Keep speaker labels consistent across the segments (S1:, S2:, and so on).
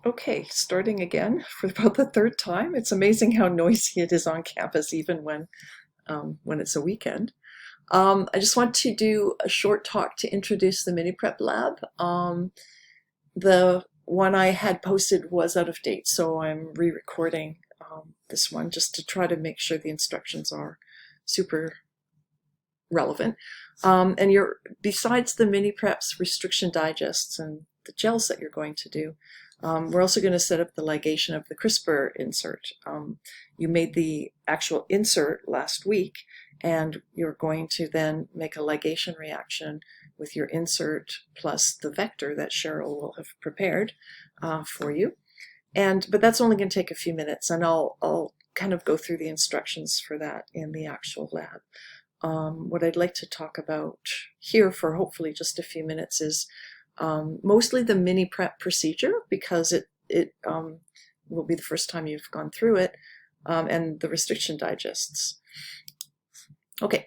S1: Okay, starting again for about the third time. It's amazing how noisy it is on campus, even when it's a weekend. I just want to do a short talk to introduce the Mini Prep Lab. The one I had posted was out of date, so I'm re-recording this one just to try to make sure the instructions are super relevant. And besides the mini preps, restriction digests, and the gels that you're going to do, we're also going to set up the ligation of the CRISPR insert. You made the actual insert last week, and you're going to then make a ligation reaction with your insert plus the vector that Cheryl will have prepared for you. But that's only going to take a few minutes, and I'll kind of go through the instructions for that in the actual lab. What I'd like to talk about here for hopefully just a few minutes is mostly the mini prep procedure, because it will be the first time you've gone through it, and the restriction digests. Okay,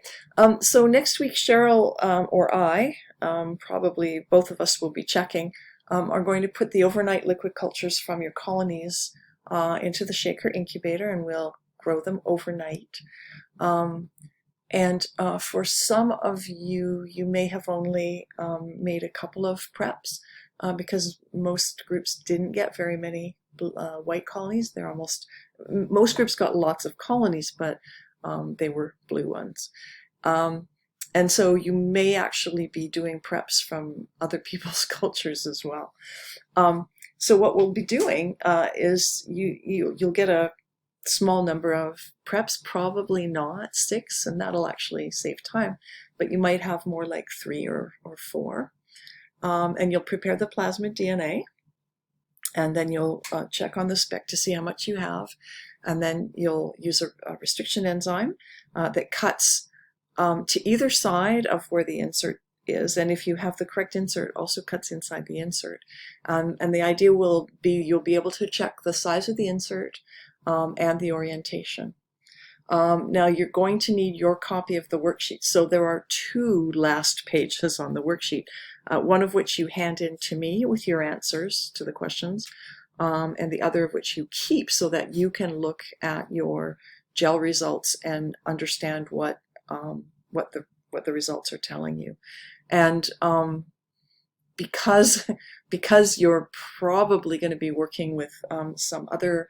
S1: so next week Cheryl or I, probably both of us will be checking, are going to put the overnight liquid cultures from your colonies into the shaker incubator, and we'll grow them overnight. For some of you, you may have only made a couple of preps because most groups didn't get very many white colonies. Most groups got lots of colonies, but they were blue ones. And so you may actually be doing preps from other people's cultures as well. So what we'll be doing is you'll get a small number of preps, probably not 6, and that'll actually save time, but you might have more like 3 or 4. And you'll prepare the plasmid DNA, and then you'll check on the spec to see how much you have, and then you'll use a restriction enzyme that cuts to either side of where the insert is, and if you have the correct insert, also cuts inside the insert. And the idea will be you'll be able to check the size of the insert and the orientation. Now you're going to need your copy of the worksheet. So there are 2 last pages on the worksheet, one of which you hand in to me with your answers to the questions, and the other of which you keep so that you can look at your gel results and understand what the results are telling you. And because you're probably going to be working with some other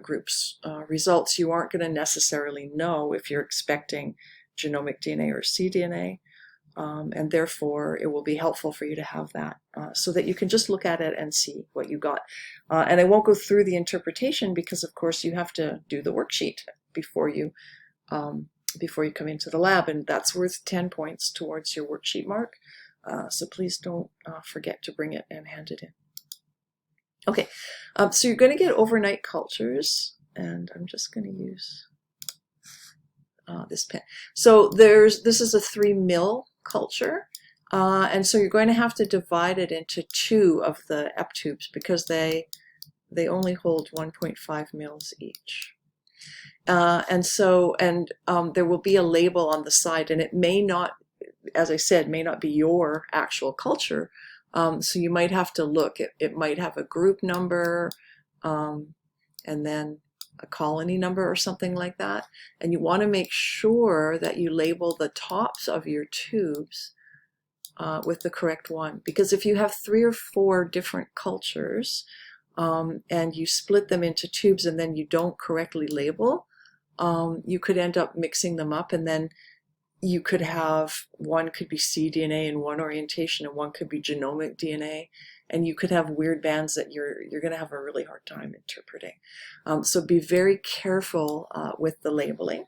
S1: groups' results, you aren't going to necessarily know if you're expecting genomic DNA or cDNA, and therefore it will be helpful for you to have that so that you can just look at it and see what you got. And I won't go through the interpretation because, of course, you have to do the worksheet before you come into the lab, and that's worth 10 points towards your worksheet mark. So please don't forget to bring it and hand it in. Okay, so you're going to get overnight cultures, and I'm just going to use this pen. So this is a 3 mil culture, and so you're going to have to divide it into 2 of the EP tubes because they only hold 1.5 mils each. There will be a label on the side, and it may not, as I said, may not be your actual culture. So you might have to look. It might have a group number and then a colony number or something like that. And you want to make sure that you label the tops of your tubes with the correct one. Because if you have 3 or 4 different cultures and you split them into tubes and then you don't correctly label, you could end up mixing them up, and then you could have one could be cDNA in one orientation and one could be genomic DNA, and you could have weird bands that you're going to have a really hard time interpreting. So be very careful with the labeling.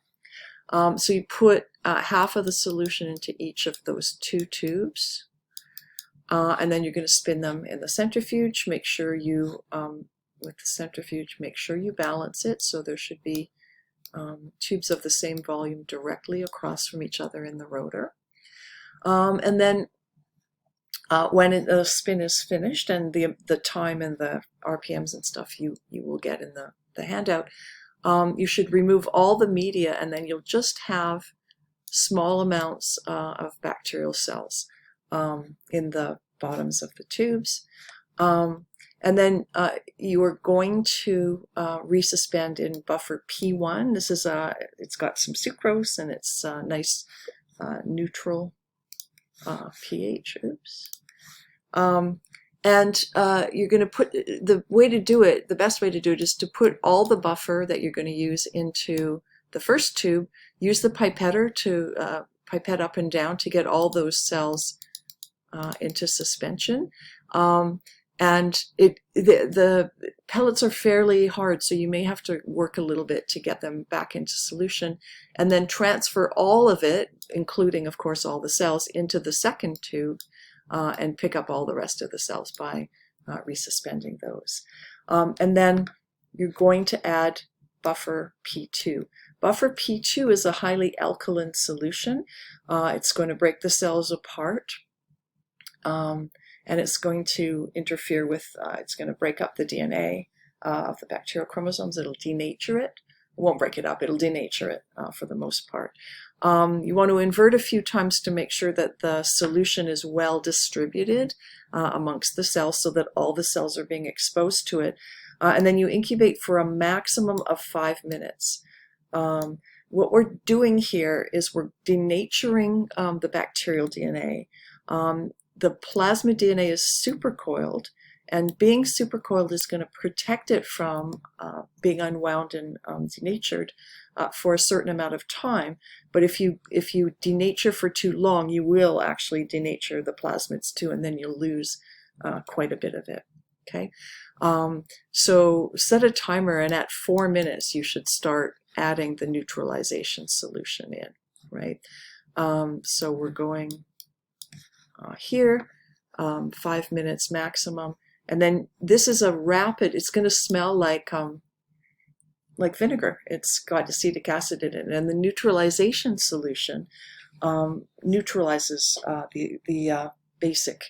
S1: So you put half of the solution into each of those 2 tubes, and then you're going to spin them in the centrifuge. Make sure you, with the centrifuge, make sure you balance it, so there should be tubes of the same volume directly across from each other in the rotor. And then when the spin is finished, and the time and the RPMs and stuff you will get in the handout, you should remove all the media, and then you'll just have small amounts of bacterial cells in the bottoms of the tubes. And then you are going to resuspend in buffer P1. This is it's got some sucrose and it's nice neutral pH. Oops. And you're going to put, the way to do it, the best way to do it is to put all the buffer that you're going to use into the first tube. Use the pipetter to pipette up and down to get all those cells into suspension. And the pellets are fairly hard, so you may have to work a little bit to get them back into solution, and then transfer all of it, including, of course, all the cells, into the second tube, and pick up all the rest of the cells by resuspending those. And then you're going to add buffer P2. Buffer P2 is a highly alkaline solution. It's going to break the cells apart. And it's going to interfere with, it's going to break up the DNA of the bacterial chromosomes. It'll denature it. It won't break it up, it'll denature it for the most part. You want to invert a few times to make sure that the solution is well distributed amongst the cells so that all the cells are being exposed to it. And then you incubate for a maximum of 5 minutes. What we're doing here is we're denaturing the bacterial DNA. The plasmid DNA is supercoiled, and being supercoiled is going to protect it from being unwound and denatured for a certain amount of time. But if you denature for too long, you will actually denature the plasmids too, and then you'll lose quite a bit of it. Okay, so set a timer, and at 4 minutes you should start adding the neutralization solution in. Right, so we're going here, 5 minutes maximum, and then this is a rapid. It's going to smell like vinegar. It's got acetic acid in it, and the neutralization solution neutralizes the basic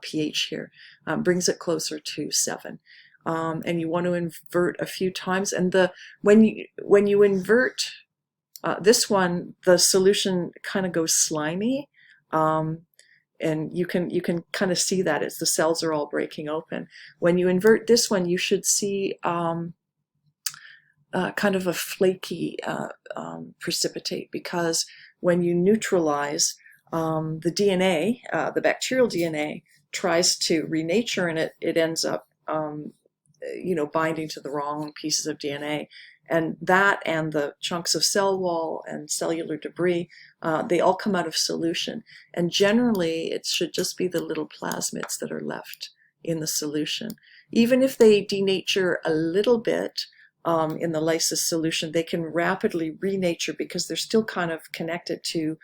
S1: pH here, brings it closer to 7. And you want to invert a few times. And when you invert this one, the solution kind of goes slimy. And you can kind of see that as the cells are all breaking open. When you invert this one, you should see kind of a flaky precipitate, because when you neutralize, the DNA, the bacterial DNA, tries to renature, and it ends up binding to the wrong pieces of DNA. And that and the chunks of cell wall and cellular debris, they all come out of solution. And generally, it should just be the little plasmids that are left in the solution. Even if they denature a little bit in the lysis solution, they can rapidly renature because they're still kind of connected to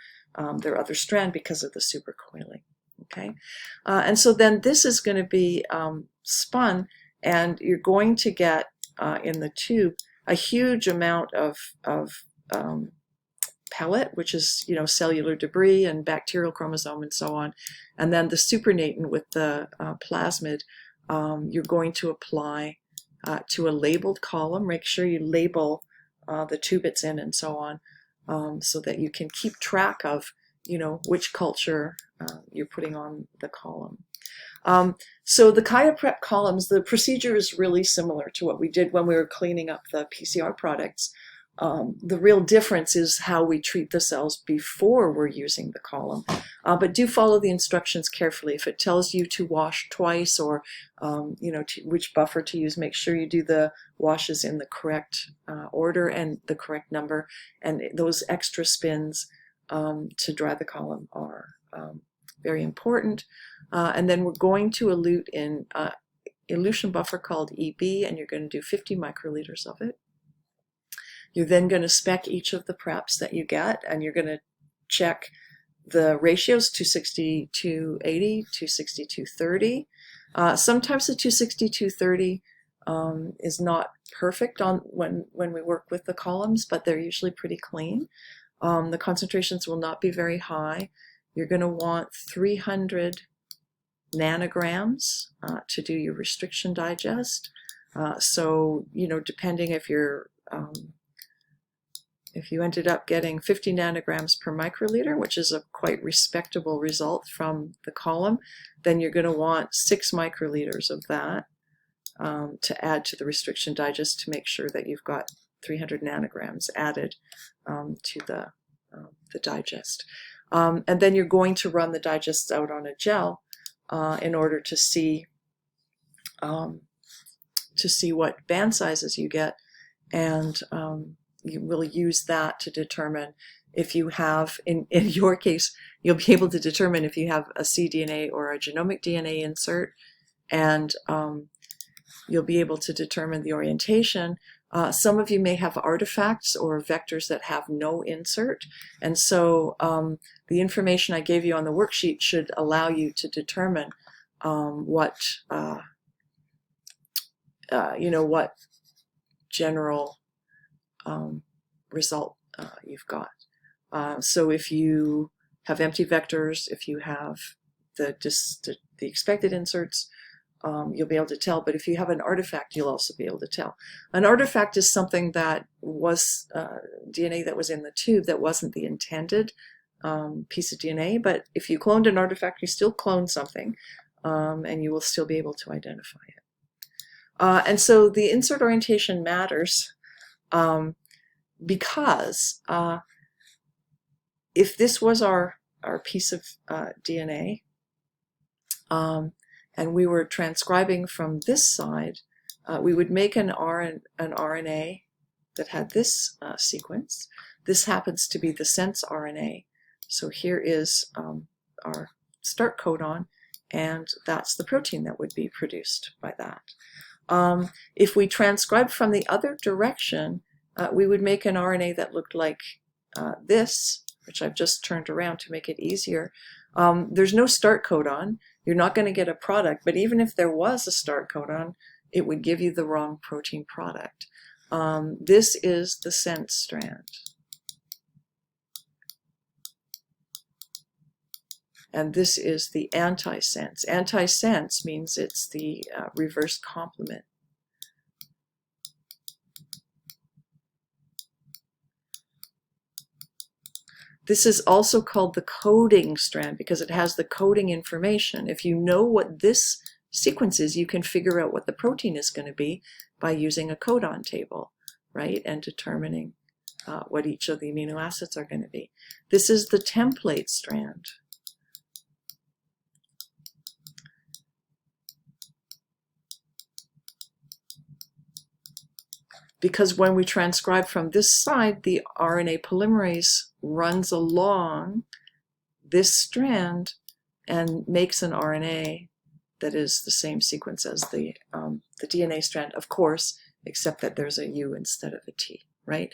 S1: their other strand because of the supercoiling. Okay, and so then this is going to be spun, and you're going to get in the tube a huge amount of pellet, which is cellular debris and bacterial chromosome and so on, and then the supernatant with the plasmid. You're going to apply to a labeled column. Make sure you label the tube it's in and so on, so that you can keep track of which culture you're putting on the column. So the QIAprep columns, the procedure is really similar to what we did when we were cleaning up the PCR products. The real difference is how we treat the cells before we're using the column. But do follow the instructions carefully. If it tells you to wash twice, or which buffer to use, make sure you do the washes in the correct order and the correct number. And those extra spins to dry the column are very important. And then we're going to elute in elution buffer called EB, and you're going to do 50 microliters of it. You're then going to spec each of the preps that you get, and you're going to check the ratios: 260, 280, 260, 230. Sometimes the 260, 230 is not perfect when we work with the columns, but they're usually pretty clean. The concentrations will not be very high. You're going to want 300 nanograms to do your restriction digest. So, depending if you ended up getting 50 nanograms per microliter, which is a quite respectable result from the column, then you're going to want 6 microliters of that. to add to the restriction digest to make sure that you've got 300 nanograms added to the digest. And then you're going to run the digests out on a gel in order to see what band sizes you get, and you will use that to determine if you have, in your case, you'll be able to determine if you have a cDNA or a genomic DNA insert, and you'll be able to determine the orientation. Some of you may have artifacts or vectors that have no insert, and so the information I gave you on the worksheet should allow you to determine what what general result you've got. So if you have empty vectors, if you have the expected inserts, you'll be able to tell. But if you have an artifact, you'll also be able to tell. An artifact is something that was DNA that was in the tube that wasn't the intended piece of DNA. But if you cloned an artifact, you still cloned something, and you will still be able to identify it. And so the insert orientation matters because if this was our piece of DNA, and we were transcribing from this side, we would make an RNA that had this sequence. This happens to be the sense RNA. So here is our start codon, and that's the protein that would be produced by that. If we transcribed from the other direction, we would make an RNA that looked like this, which I've just turned around to make it easier. There's no start codon. You're not going to get a product, but even if there was a start codon, it would give you the wrong protein product. This is the sense strand. And this is the antisense. Antisense means it's the reverse complement. This is also called the coding strand because it has the coding information. If you know what this sequence is, you can figure out what the protein is going to be by using a codon table, right? And determining what each of the amino acids are going to be. This is the template strand. Because when we transcribe from this side, the RNA polymerase runs along this strand and makes an RNA that is the same sequence as the DNA strand, of course, except that there's a U instead of a T, right?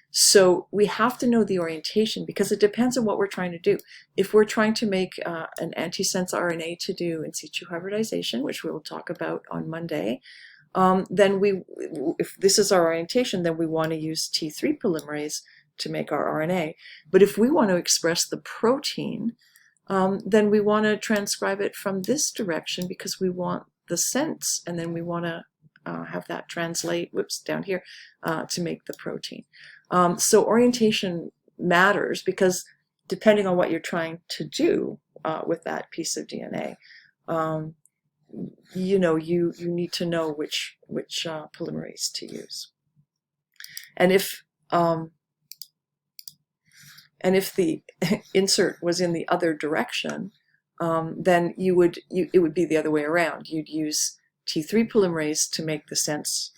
S1: So we have to know the orientation because it depends on what we're trying to do. If we're trying to make an antisense RNA to do in situ hybridization, which we will talk about on Monday, then if this is our orientation, then we want to use T3 polymerase to make our RNA. But if we want to express the protein, then we want to transcribe it from this direction because we want the sense, and then we want to have that translate, down here, to make the protein. So orientation matters because depending on what you're trying to do with that piece of DNA, you need to know which polymerase to use. And if the insert was in the other direction, then it would be the other way around. You'd use T3 polymerase to make the sense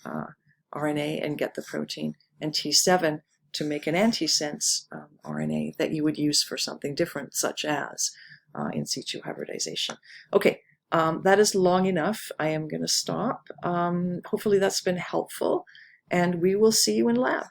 S1: RNA and get the protein, and T7 to make an antisense RNA that you would use for something different, such as in situ hybridization. Okay. That is long enough. I am going to stop. Hopefully that's been helpful, and we will see you in lab.